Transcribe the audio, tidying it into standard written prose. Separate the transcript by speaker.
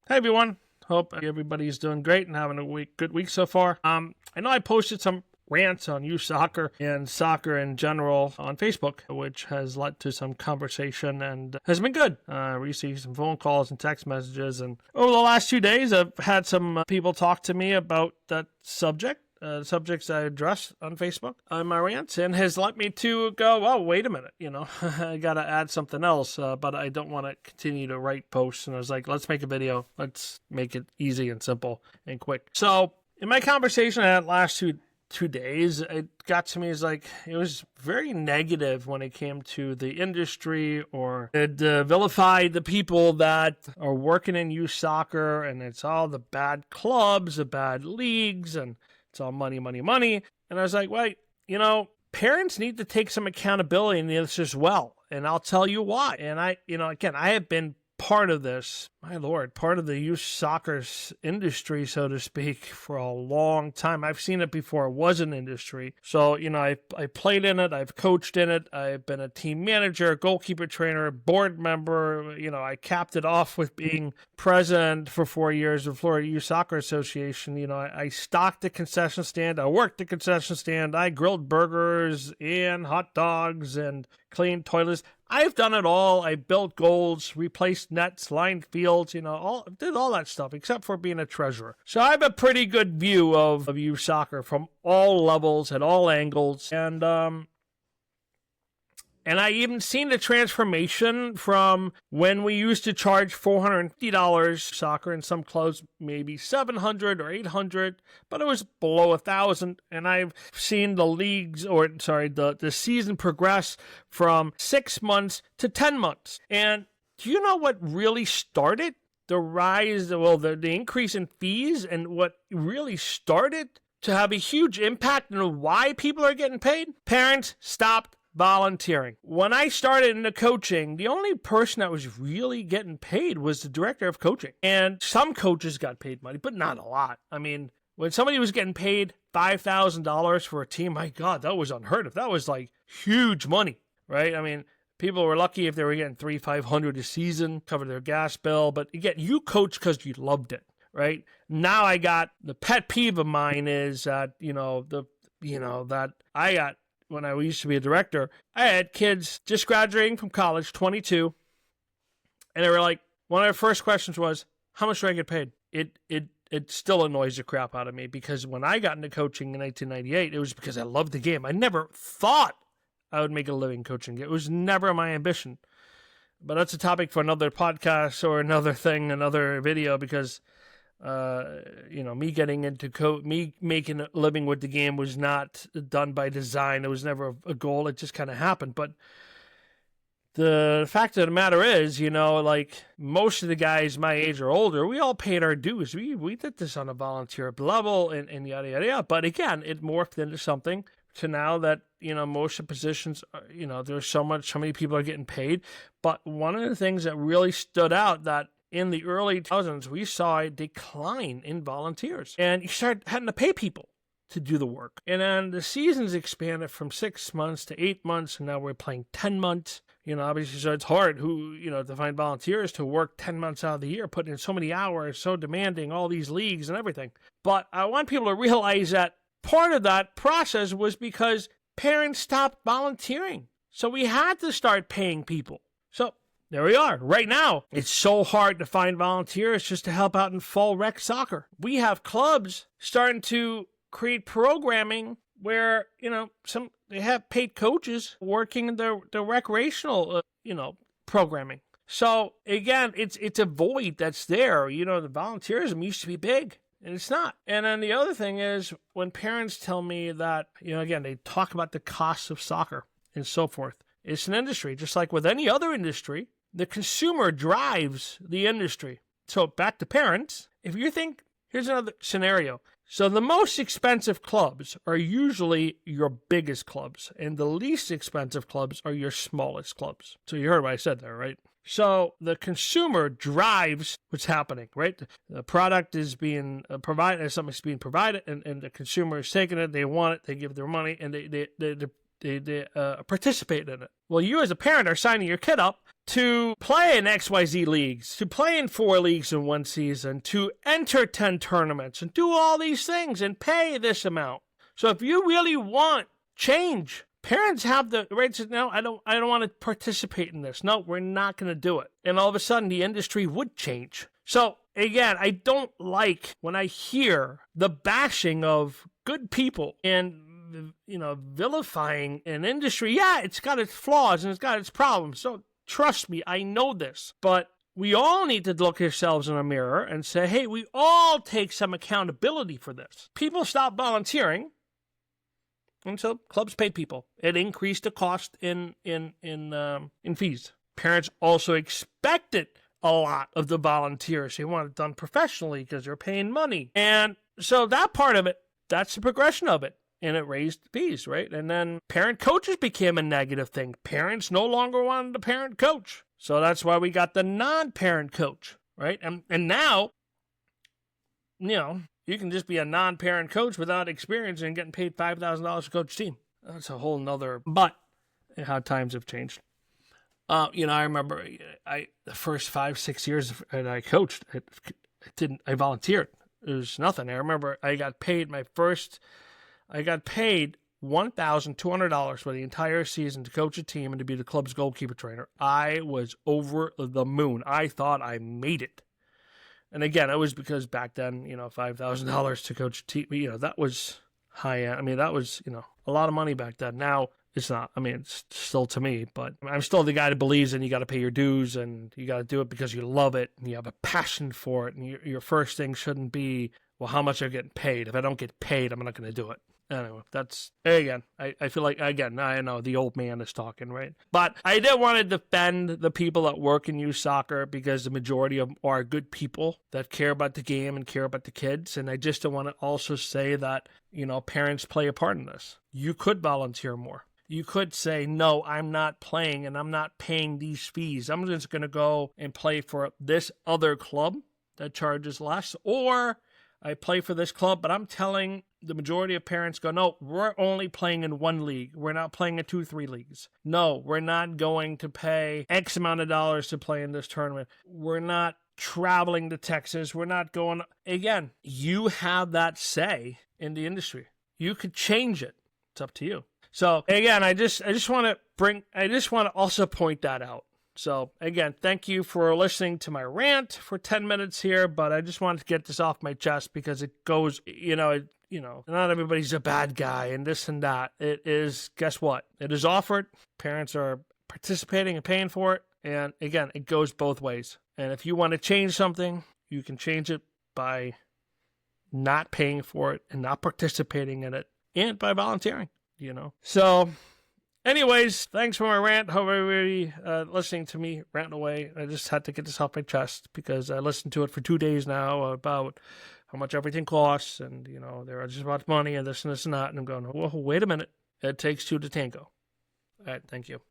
Speaker 1: Hey everyone, hope everybody's doing great and having a good week so far. I know I posted some rants on youth soccer and soccer in general on Facebook, which has led to some conversation and has been good. Received some phone calls and text messages, and over the last 2 days, I've had some people talk to me about that subject. Subjects I address on Facebook on my rants, and has led me to go, oh, wait a minute, I got to add something else, but I don't want to continue to write posts. And I was like, let's make a video. Let's make it easy and simple and quick. So in my conversation I had last two days, it got to me as like, it was very negative when it came to the industry, or it vilified the people that are working in youth soccer, and it's all the bad clubs, the bad leagues, and it's all money, money, money. And I was like, wait, parents need to take some accountability in this as well. And I'll tell you why. And I have been part of this, my Lord, part of the youth soccer industry, so to speak, for a long time. I've seen it before it was an industry. So, I played in it, I've coached in it, I've been a team manager, goalkeeper trainer, board member. I capped it off with being president for 4 years of Florida Youth Soccer Association. I stocked the concession stand, I worked the concession stand, I grilled burgers and hot dogs and cleaned toilets. I've done it all. I built goals, replaced nets, lined fields, did all that stuff except for being a treasurer. So I have a pretty good view of youth soccer from all levels, at all angles. And I even seen the transformation from when we used to charge $450 soccer, in some clubs maybe $700 or $800, but it was below $1,000. And I've seen the season progress from 6 months to 10 months. And do you know what really started the rise? Well, the increase in fees, and what really started to have a huge impact on why people are getting paid? Parents stopped volunteering. When I started into coaching, the only person that was really getting paid was the director of coaching. And some coaches got paid money, but not a lot. I mean, when somebody was getting paid $5,000 for a team, my God, that was unheard of. That was like huge money, right? I mean, people were lucky if they were getting $300-500 a season, cover their gas bill. But again, you coach because you loved it, right? Now I got the pet peeve of mine is that, that I got, when I used to be a director, I had kids just graduating from college, 22, and they were like, one of their first questions was, how much do I get paid? It still annoys the crap out of me, because when I got into coaching in 1998, it was because I loved the game. I never thought I would make a living coaching. It was never my ambition. But that's a topic for another podcast or another thing, another video, because me getting into me making a living with the game was not done by design. It was never a goal. It just kind of happened. But the fact of the matter is, like most of the guys my age or older, we all paid our dues. We did this on a volunteer level and yada, yada, yada. But again, it morphed into something to now that, most of the positions, there's so many people are getting paid. But one of the things that really stood out, that in the early 2000s, we saw a decline in volunteers, and you start having to pay people to do the work. And then the seasons expanded from 6 months to 8 months, and now we're playing 10 months. Obviously, so it's hard to find volunteers to work 10 months out of the year, putting in so many hours, so demanding, all these leagues and everything. But I want people to realize that part of that process was because parents stopped volunteering. So we had to start paying people. So there we are. Right now, it's so hard to find volunteers just to help out in fall rec soccer. We have clubs starting to create programming where, they have paid coaches working in the recreational, programming. So again, it's a void that's there. The volunteerism used to be big, and it's not. And then the other thing is, when parents tell me that, again, they talk about the costs of soccer and so forth. It's an industry, just like with any other industry. The consumer drives the industry. So back to parents, if you think, here's another scenario. So the most expensive clubs are usually your biggest clubs, and the least expensive clubs are your smallest clubs. So you heard what I said there, right? So the consumer drives what's happening, right? The product is being provided, something's being provided, and the consumer is taking it, they want it, they give their money, and they participate in it. Well, you as a parent are signing your kid up to play in XYZ leagues, to play in 4 leagues in one season, to enter 10 tournaments, and do all these things and pay this amount. So if you really want change, parents have the right to, no, I don't want to participate in this. No, we're not going to do it. And all of a sudden, the industry would change. So again, I don't like when I hear the bashing of good people and, vilifying an industry. Yeah, it's got its flaws and it's got its problems. So trust me, I know this. But we all need to look ourselves in a mirror and say, hey, we all take some accountability for this. People stop volunteering. And so clubs paid people. It increased the cost in fees. Parents also expected a lot of the volunteers. They want it done professionally because they're paying money. And so that part of it, that's the progression of it. And it raised fees, right? And then parent coaches became a negative thing. Parents no longer wanted a parent coach. So that's why we got the non-parent coach, right? And now, you can just be a non-parent coach without experience and getting paid $5,000 to coach a team. That's a whole nother, but how times have changed. I remember the first 5-6 years that I coached, I volunteered. It was nothing. I remember I got paid $1,200 for the entire season to coach a team and to be the club's goalkeeper trainer. I was over the moon. I thought I made it. And again, it was because back then, $5,000 to coach a team, that was high end. I mean, that was, a lot of money back then. Now it's not. I mean, it's still to me, but I'm still the guy that believes in you got to pay your dues and you got to do it because you love it and you have a passion for it. And your first thing shouldn't be, well, how much I'm getting paid. If I don't get paid, I'm not going to do it. Anyway, that's, again, I feel like, again, I know the old man is talking, right? But I did want to defend the people that work in youth soccer because the majority of them are good people that care about the game and care about the kids. And I just want to also say that, parents play a part in this. You could volunteer more. You could say, no, I'm not playing and I'm not paying these fees. I'm just going to go and play for this other club that charges less, or I play for this club, but I'm telling the majority of parents go, no, we're only playing in 1 league. We're not playing in 2-3 leagues. No, we're not going to pay X amount of dollars to play in this tournament. We're not traveling to Texas. We're not going. Again, you have that say in the industry. You could change it. It's up to you. So again, I just want to also point that out. So again, thank you for listening to my rant for 10 minutes here, but I just wanted to get this off my chest because it goes, not everybody's a bad guy and this and that. It is, guess what? It is offered. Parents are participating and paying for it. And again, it goes both ways. And if you want to change something, you can change it by not paying for it and not participating in it and by volunteering, So anyways, thanks for my rant. Hope everybody listening to me rant away. I just had to get this off my chest because I listened to it for 2 days now about how much everything costs and, they're just about money and this and that. And I'm going, whoa, wait a minute. It takes two to tango. All right, thank you.